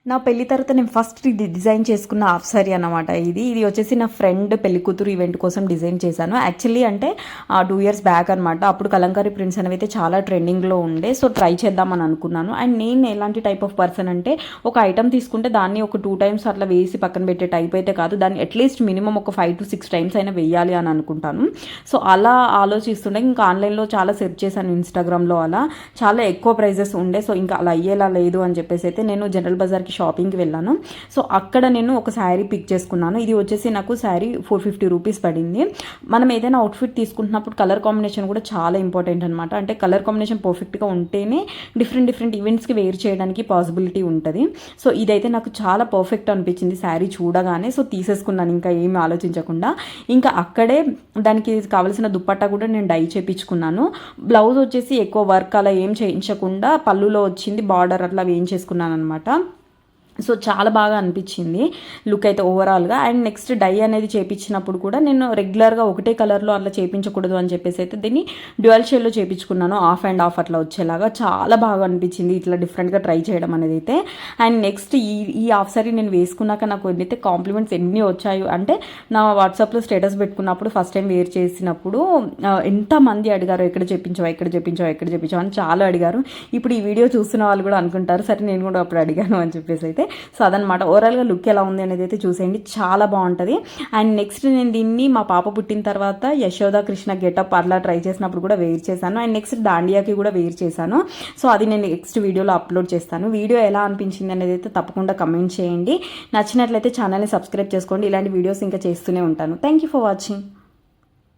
నా పెళ్లి తర్వాత నేను ఫస్ట్ డిజైన్ చేసుకున్న హాఫ్ సారీ అనమాట. ఇది వచ్చేసి నా ఫ్రెండ్ పెళ్లి కూతురు ఈవెంట్ కోసం డిజైన్ చేశాను. యాక్చువల్లీ అంటే 2 years బ్యాక్ అనమాట. అప్పుడు కలంకారీ ప్రింట్స్ అనేవి అయితే చాలా ట్రెండింగ్లో ఉండే. సో ట్రై చేద్దామని అనుకున్నాను. అండ్ నేను ఎలాంటి టైప్ ఆఫ్ పర్సన్ అంటే ఒక ఐటమ్ తీసుకుంటే దాన్ని ఒక 2 times అట్లా వేసి పక్కన పెట్టే టైప్ అయితే కాదు. దాన్ని అట్లీస్ట్ మినిమం ఒక 5 to 6 times అయినా వేయాలి అని అనుకుంటాను. సో అలా ఆలోచిస్తుండే ఇంకా ఆన్లైన్లో చాలా సెర్చ్ చేశాను, ఇన్స్టాగ్రామ్లో అలా చాలా ఎక్కువ ప్రైజెస్ ఉండే. సో ఇంకా అలా అయ్యేలా లేదు అని చెప్పేసి అయితే నేను జనరల్ బజార్కి షాపింగ్కి వెళ్ళాను. సో అక్కడ నేను ఒక శారీ పిక్ చేసుకున్నాను. ఇది వచ్చేసి నాకు శారీ 450 rupees పడింది. మనం ఏదైనా అవుట్ఫిట్ తీసుకుంటున్నప్పుడు కలర్ కాంబినేషన్ కూడా చాలా ఇంపార్టెంట్ అనమాట. అంటే కలర్ కాంబినేషన్ పర్ఫెక్ట్గా ఉంటేనే డిఫరెంట్ ఈవెంట్స్కి వేర్ చేయడానికి పాసిబిలిటీ ఉంటుంది. సో ఇదైతే నాకు చాలా పర్ఫెక్ట్ అనిపించింది శారీ చూడగానే. సో తీసేసుకున్నాను ఇంకా ఏమి ఆలోచించకుండా. ఇంకా అక్కడే దానికి కావాల్సిన దుప్పట్టా కూడా నేను డై చేయించుకున్నాను. బ్లౌజ్ వచ్చేసి ఎక్కువ వర్క్ అలా ఏం చేయించకుండా పళ్ళులో వచ్చింది, బార్డర్ అట్లా వేయించేసుకున్నాను అనమాట. సో చాలా బాగా అనిపించింది లుక్ అయితే ఓవరాల్గా. అండ్ నెక్స్ట్ డై అనేది చేయించినప్పుడు కూడా నేను రెగ్యులర్గా ఒకటే కలర్లో అట్లా చేయించకూడదు అని చెప్పేసి అయితే దీన్ని డ్యూయల్ షేడ్లో చేయించుకున్నాను, ఆఫ్ అండ్ ఆఫ్ అట్లా వచ్చేలాగా. చాలా బాగా అనిపించింది ఇట్లా డిఫరెంట్గా ట్రై చేయడం అనేది అయితే. అండ్ నెక్స్ట్ ఈ హాఫ్ సారీ నేను వేసుకున్నాక నాకు ఎన్నైతే కాంప్లిమెంట్స్ ఎన్ని వచ్చాయో అంటే నా వాట్సాప్లో స్టేటస్ పెట్టుకున్నప్పుడు ఫస్ట్ టైం వేర్ చేసినప్పుడు ఎంతమంది అడిగారు ఎక్కడ చెప్పించావు అని చాలా అడిగారు. ఇప్పుడు ఈ వీడియో చూస్తున్న వాళ్ళు కూడా అనుకుంటారు సరే నేను కూడా అప్పుడు అడిగాను అని చెప్పేసి అయితే. సో అదనమాట ఓవరాల్గా లుక్ ఎలా ఉంది అనేది అయితే చూసేయండి, చాలా బాగుంటుంది. అండ్ నెక్స్ట్ నేను దీన్ని మా పాప పుట్టిన తర్వాత యశోద కృష్ణ గెటప్ అట్లా ట్రై చేసినప్పుడు కూడా వేర్ చేశాను. అండ్ నెక్స్ట్ దాండియాకి కూడా వేర్ చేశాను. సో అది నేను నెక్స్ట్ వీడియోలో అప్లోడ్ చేస్తాను. వీడియో ఎలా అనిపించింది అనేది అయితే తప్పకుండా కమెంట్ చేయండి. నచ్చినట్లయితే ఛానల్ని సబ్స్క్రైబ్ చేసుకోండి. ఇలాంటి వీడియోస్ ఇంకా చేస్తూనే ఉంటాను. Thank you for watching.